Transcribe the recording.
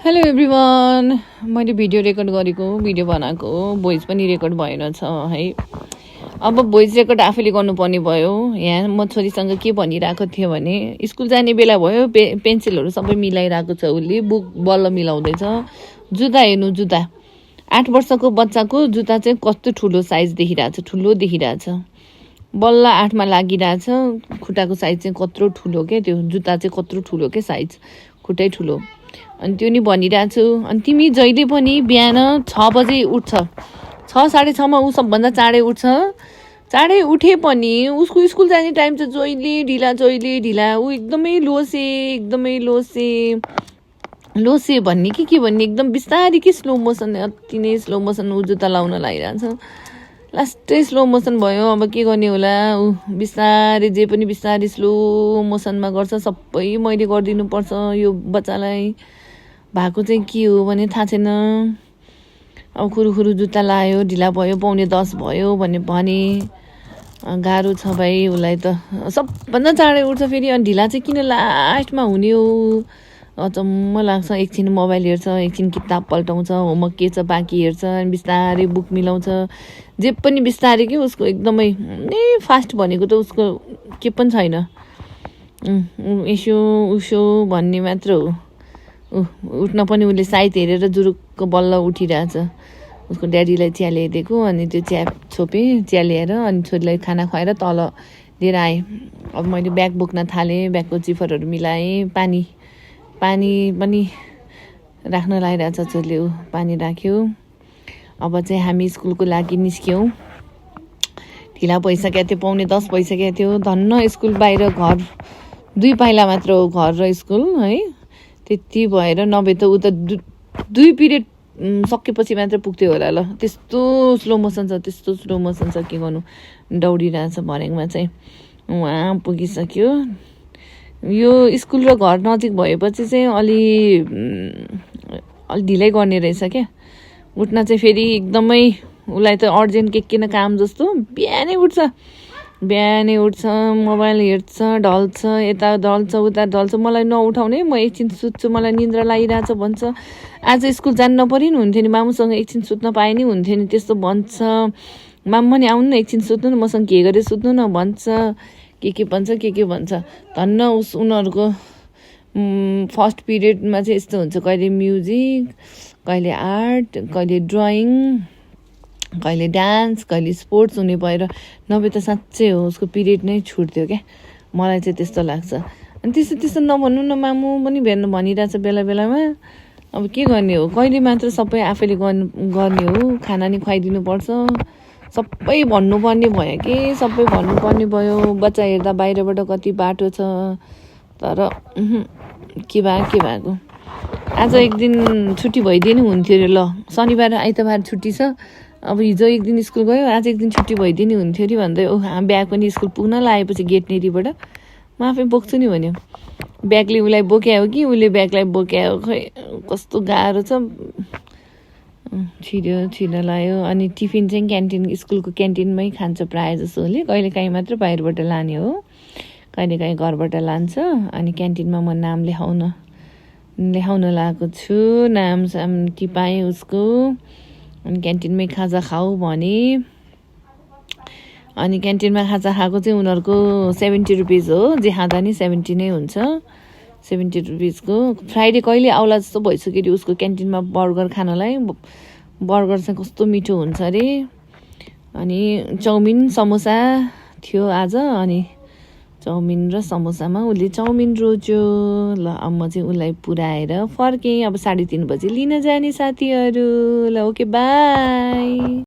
Hello everyone, मैले video record गरेको video बनाएको भोइस पनि रेकर्ड भएन छ है। अब भोइस रेकर्ड आफैले गर्नुपर्ने भयो। यहाँ म छोरीसँग के भनिरहेको थिएँ भने स्कुल जाने बेला भयो, पेन्सिलहरू सबै मिलाइरहेको छ उसले, बुक बल्ल मिलाउँदैछ। जुत्ता हेर्नु, जुत्ता 8 वर्षको बच्चाको जुत्ता चाहिँ कस्तो ठुलो साइज देखिरहेछ, ठुलो देखिरहेछ। बल्ल 8मा लागिरहेछ। खुट्टाको साइज चाहिँ कत्रो ठुलो के, त्यो जुत्ता चाहिँ कत्रो ठुलो के साइज, खुट्टै ठुलो। अनि त्यो नि भनिरहेको छु। अनि तिमी जहिले पनि बिहान 6 बजे उठ्छ, 6 साढे 6मा ऊ सबभन्दा चाँडै उठ्छ। चाँडै उठे पनि उसको स्कुल जाने टाइम चाहिँ जहिले ढिला। ऊ एकदमै लोसे भन्ने के भन्ने, एकदम बिस्तारी कि स्लो मोसन, अति नै स्लो मोसन ऊ जुत्ता लाउन लागिरहेछ। लास्टै स्लो मोसन भयो। अब के गर्ने होला, ऊ बिस्तारै जे पनि बिस्तारै स्लो मोसनमा गर्छ। सबै मैले गरिदिनु पर्छ यो बच्चालाई। भएको चाहिँ के हो भने थाहा छैन। अब खुरुखुरु जुत्ता लायो, ढिला भयो, 9:45 भयो भने गाह्रो छ भाइ उसलाई त। सबभन्दा चाँडै उठ्छ फेरि, अनि ढिला चाहिँ किन लास्टमा हुने हो, अचम्म लाग्छ। एकछिन मोबाइल हेर्छ, एकछिन किताब पल्टाउँछ, होमवर्क के छ बाँकी हेर्छ, अनि बिस्तारै बुक मिलाउँछ। जे पनि बिस्तारै के, उसको एकदमै फास्ट भनेको त उसको के पनि छैन। यसो उसो भन्ने मात्र हो। उठ्न पनि उसले साइत हेरेर जुरुक्क बल्ल उठिरहेछ। उसको ड्याडीलाई चिया ल्याइदिएको, अनि त्यो चिया छोपेँ, चिया ल्याएर अनि छोरीलाई खाना खुवाएर तल लिएर आएँ। अब मैले ब्याग बोक्न थालेँ, ब्यागको जिफरहरू मिलाएँ, पानी पनि राख्न लागिरहेछ छोरीले। ऊ पानी राख्यो। अब चाहिँ हामी स्कुलको लागि निस्क्यौँ। ढिला भइसकेको थियो, 9:45 भइसकेको थियो। धन्न स्कुल बाहिर घर 2 पाइला मात्र हो, घर र स्कुल है। त्यति भएर नभए त ऊ त 2 पिरियड सकेपछि मात्र पुग्थ्यो होला। ल त्यस्तो स्लो मोसन छ के गर्नु। दौडिरहेछ भर्याङमा चाहिँ। उहाँ पुगिसक्यो। यो स्कुल र घर नजिक भएपछि चाहिँ अलि ढिलै गर्ने रहेछ क्या। उठ्न चाहिँ फेरि एकदमै उसलाई त अर्जेन्ट के न काम जस्तो बिहानै उठ्छ, मोबाइल हेर्छ, ढल्छ, यता ढल्छ उता ढल्छ। मलाई नउठाउने, म एकछिन सुत्छु, मलाई निन्द्रा लागिरहेछ भन्छ। आज स्कुल जानु नपरि नि हुन्थ्यो नि, मामुसँग एकछिन सुत्न पाए नि हुन्थ्यो नि, त्यस्तो भन्छ। मामु पनि आउनु न, एकछिन सुत्नु न, मसँग के गरेर सुत्नु न भन्छ। के भन्छ। धन्न उनीहरूको फर्स्ट पिरियडमा चाहिँ यस्तो हुन्छ, कहिले म्युजिक, कहिले आर्ट, कहिले ड्रइङ, कहिले डान्स, कहिले स्पोर्ट्स हुने भएर। नभए त साँच्चै हो उसको पिरियड नै छुट्थ्यो क्या, मलाई चाहिँ त्यस्तो लाग्छ। अनि त्यस्तो नभन्नु न, मामु पनि भनिरहेछ बेलामा। अब के गर्ने हो, कहिले मात्र सबै आफैले गर्ने हो। खाना नि खुवाइदिनु पर्छ, सबै भन्नुपर्ने भयो कि, सबै भन्नुपर्ने भयो। बच्चा हेर्दा बाहिरबाट कति बाटो छ, तर के भएको। आज एक दिन छुट्टी भइदिए नि हुन्थ्यो अरे। ल शनिबार आइतबार छुट्टी छ। अब हिजो एक दिन स्कुल गयो, आज एक दिन छुट्टी भइदिए नि हुन्थ्यो अरे भन्दै। ब्याग पनि स्कुल पुग्न लागेपछि गेट नेरीबाट म आफै बोक्छु नि भन्यो। ब्यागले उसलाई बोक्यायो कि उसले ब्यागलाई बोक्यायो, खै कस्तो गाह्रो छ। छिर्यो लायो। अनि टिफिन चाहिँ स्कुलको क्यान्टिनमै खान्छ प्रायः जसो उसले। कहिलेकाहीँ मात्र बाहिरबाट लाने हो, कहिलेकाहीँ घरबाट लान्छ। अनि क्यान्टिनमा म नाम लेखाउन लागेको छु, नाम टिपाएँ उसको। अनि क्यान्टिनमै खाजा खाऊ भने। अनि क्यान्टिनमा खाजा खाएको चाहिँ उनीहरूको 70 रुपिज हो, जे खाँदा नि 70 नै हुन्छ, 70 रुपिजको। फ्राइडे कहिले आउला जस्तो भइसक्यो अरे उसको क्यान्टिनमा बर्गर खानलाई। बर्गर चाहिँ कस्तो मिठो हुन्छ अरे। अनि चाउमिन समोसा थियो आज। अनि चाउमिन र समोसामा उसले चाउमिन रोज्यो। ल अब म चाहिँ उसलाई पुऱ्याएर फर्केँ। अब 3:30 बजे लिन जाने साथीहरू। ल ओके, बाई।